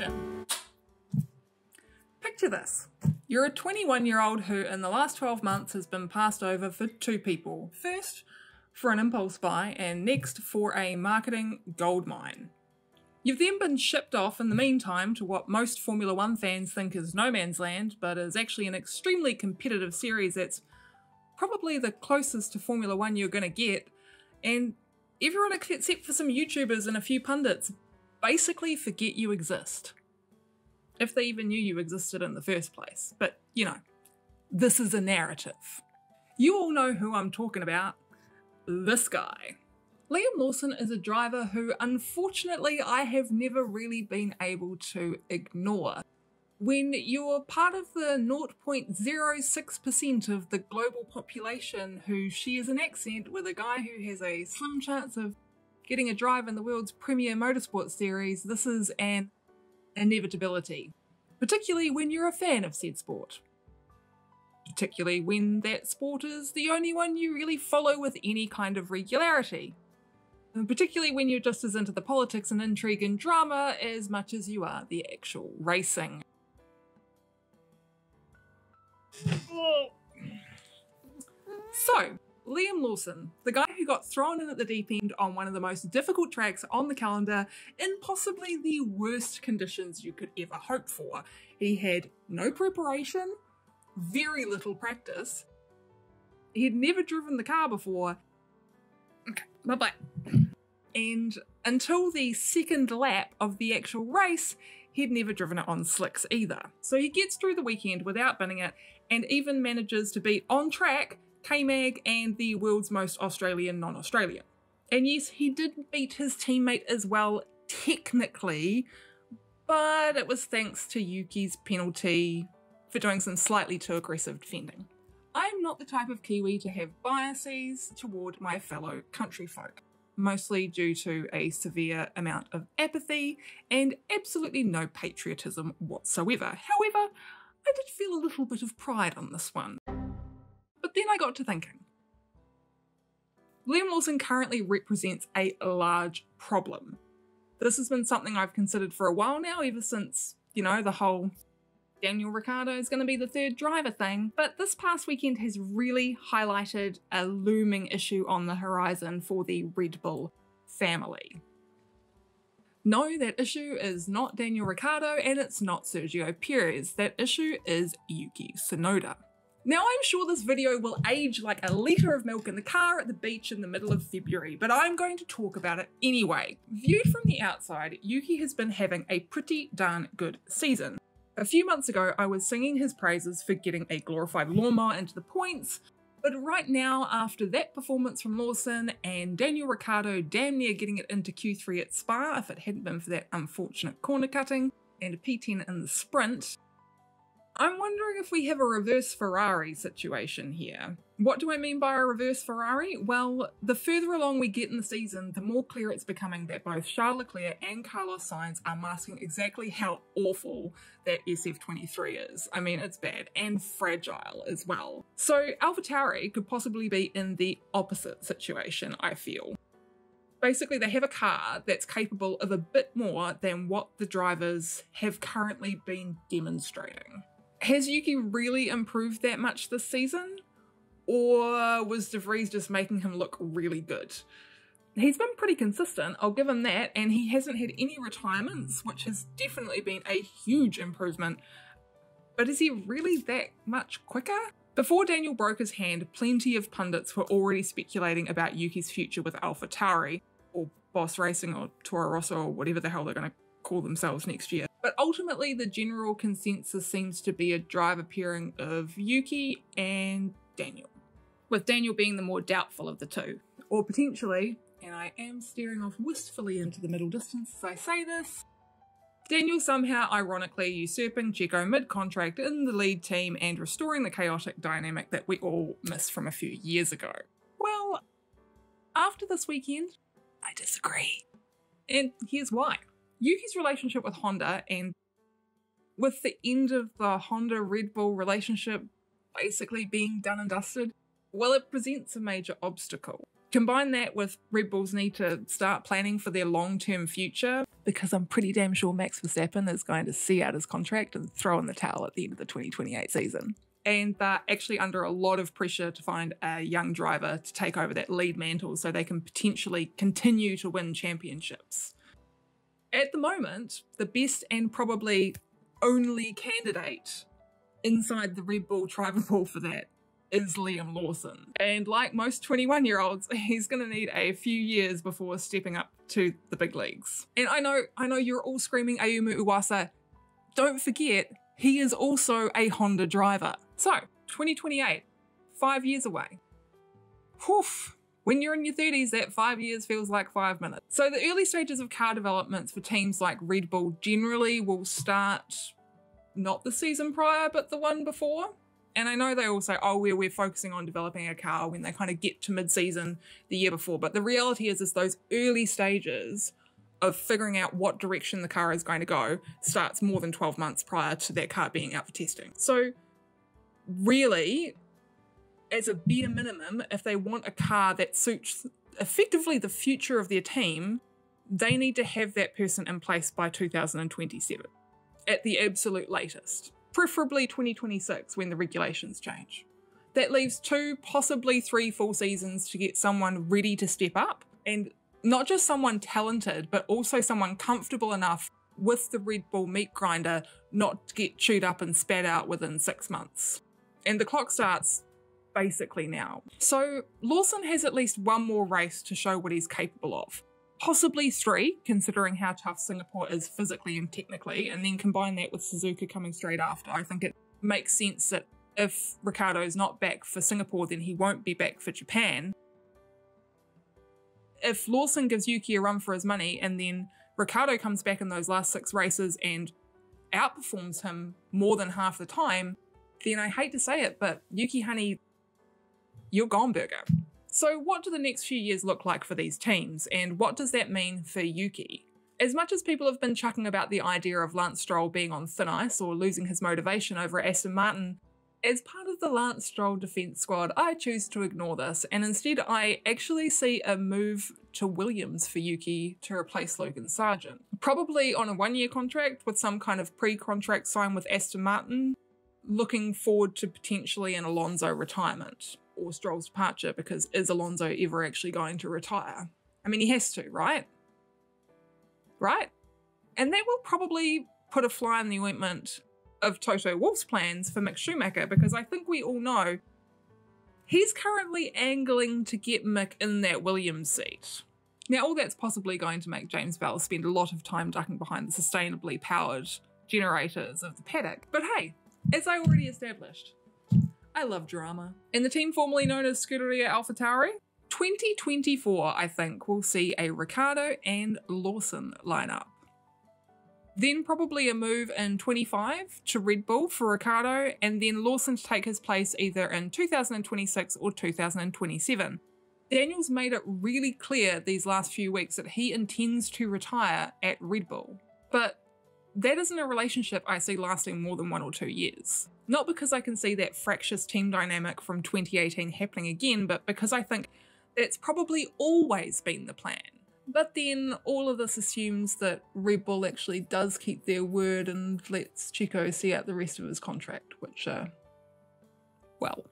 action. Picture this. You're a 21-year-old who in the last 12 months has been passed over for two people. First, for an impulse buy, and next for a marketing goldmine. You've then been shipped off in the meantime to what most Formula One fans think is no man's land, but is actually an extremely competitive series that's probably the closest to Formula One you're going to get, and everyone except for some YouTubers and a few pundits basically forget you exist. If they even knew you existed in the first place. But, you know, this is a narrative. You all know who I'm talking about. This guy. Liam Lawson is a driver who, unfortunately, I have never really been able to ignore. When you're part of the 0.06% of the global population who shares an accent with a guy who has a slim chance of getting a drive in the world's premier motorsport series, this is an inevitability. Particularly when you're a fan of said sport. Particularly when that sport is the only one you really follow with any kind of regularity. And particularly when you're just as into the politics and intrigue and drama as much as you are the actual racing. So, Liam Lawson, the guy who got thrown in at the deep end on one of the most difficult tracks on the calendar in possibly the worst conditions you could ever hope for. He had no preparation, very little practice. He had never driven the car before. Okay, bye-bye. And until the second lap of the actual race, he'd never driven it on slicks either. So he gets through the weekend without binning it and even manages to beat on track K-Mag and the world's most Australian non-Australian. And yes, he did beat his teammate as well, technically, but it was thanks to Yuki's penalty for doing some slightly too aggressive defending. I'm not the type of Kiwi to have biases toward my fellow country folk, mostly due to a severe amount of apathy and absolutely no patriotism whatsoever. However, I did feel a little bit of pride on this one. But then I got to thinking. Liam Lawson currently represents a large problem. This has been something I've considered for a while now, ever since, you know, the whole Daniel Ricciardo is going to be the third driver thing. But this past weekend has really highlighted a looming issue on the horizon for the Red Bull family. No, that issue is not Daniel Ricciardo and it's not Sergio Perez. That issue is Yuki Sonoda. Now, I'm sure this video will age like a litre of milk in the car at the beach in the middle of February, but I'm going to talk about it anyway. Viewed from the outside, Yuki has been having a pretty darn good season. A few months ago, I was singing his praises for getting a glorified lawnmower into the points, but right now, after that performance from Lawson and Daniel Ricciardo damn near getting it into Q3 at Spa if it hadn't been for that unfortunate corner cutting, and a P10 in the sprint, I'm wondering if we have a reverse Ferrari situation here. What do I mean by a reverse Ferrari? Well, the further along we get in the season, the more clear it's becoming that both Charles Leclerc and Carlos Sainz are masking exactly how awful that SF23 is. I mean, it's bad and fragile as well. So Alpha Tauri could possibly be in the opposite situation, I feel. Basically, they have a car that's capable of a bit more than what the drivers have currently been demonstrating. Has Yuki really improved that much this season? Or was De Vries just making him look really good? He's been pretty consistent, I'll give him that, and he hasn't had any retirements, which has definitely been a huge improvement. But is he really that much quicker? Before Daniel broke his hand, plenty of pundits were already speculating about Yuki's future with Alpha Tauri, or Boss Racing, or Toro Rosso, or whatever the hell they're going to call themselves next year. But ultimately, the general consensus seems to be a driver pairing of Yuki and Daniel, with Daniel being the more doubtful of the two. Or potentially, and I am staring off wistfully into the middle distance as I say this, Daniel somehow ironically usurping Checo mid-contract in the lead team and restoring the chaotic dynamic that we all missed from a few years ago. Well, after this weekend, I disagree. And here's why. Yuki's relationship with Honda, and with the end of the Honda-Red Bull relationship basically being done and dusted, well, it presents a major obstacle. Combine that with Red Bull's need to start planning for their long-term future, because I'm pretty damn sure Max Verstappen is going to see out his contract and throw in the towel at the end of the 2028 season. And they're actually under a lot of pressure to find a young driver to take over that lead mantle so they can potentially continue to win championships. At the moment, the best and probably only candidate inside the Red Bull driver pool for that is Liam Lawson. And like most 21-year-olds, he's going to need a few years before stepping up to the big leagues. And I know you're all screaming Ayumu Uwasa. Don't forget, he is also a Honda driver. So, 2028, 5 years away. Whew. When you're in your 30s, that 5 years feels like 5 minutes. So the early stages of car developments for teams like Red Bull generally will start not the season prior, but the one before. And I know they all say, oh, we're focusing on developing a car when they kind of get to mid-season the year before. But the reality is those early stages of figuring out what direction the car is going to go starts more than 12 months prior to that car being out for testing. So really, as a bare minimum, if they want a car that suits effectively the future of their team, they need to have that person in place by 2027 at the absolute latest. Preferably 2026 when the regulations change. That leaves 2, possibly 3 full seasons to get someone ready to step up, and not just someone talented, but also someone comfortable enough with the Red Bull meat grinder not to get chewed up and spat out within 6 months. And the clock starts basically now. So Lawson has at least one more race to show what he's capable of. Possibly 3, considering how tough Singapore is physically and technically, and then combine that with Suzuka coming straight after. I think it makes sense that if Ricciardo's not back for Singapore, then he won't be back for Japan. If Lawson gives Yuki a run for his money, and then Ricciardo comes back in those last 6 races and outperforms him more than half the time, then I hate to say it, but Yuki, honey, you're gone, burger. So what do the next few years look like for these teams, and what does that mean for Yuki? As much as people have been chucking about the idea of Lance Stroll being on thin ice or losing his motivation over Aston Martin, as part of the Lance Stroll defence squad, I choose to ignore this, and instead I actually see a move to Williams for Yuki to replace Logan Sargent. Probably on a 1-year contract with some kind of pre-contract sign with Aston Martin, looking forward to potentially an Alonso retirement. Or Stroll's departure, because is Alonso ever actually going to retire? I mean, he has to, right? Right? And that will probably put a fly in the ointment of Toto Wolff's plans for Mick Schumacher, because I think we all know he's currently angling to get Mick in that Williams seat. Now, all that's possibly going to make James Vowles spend a lot of time ducking behind the sustainably powered generators of the paddock. But hey, as I already established, I love drama. And the team formerly known as Scuderia Alpha Tauri, 2024, I think, will see a Ricciardo and Lawson lineup. Then probably a move in 25 to Red Bull for Ricciardo, and then Lawson to take his place either in 2026 or 2027. Daniel's made it really clear these last few weeks that he intends to retire at Red Bull. But that isn't a relationship I see lasting more than 1 or 2 years. Not because I can see that fractious team dynamic from 2018 happening again, but because I think that's probably always been the plan. But then all of this assumes that Red Bull actually does keep their word and lets Checo see out the rest of his contract, which, well,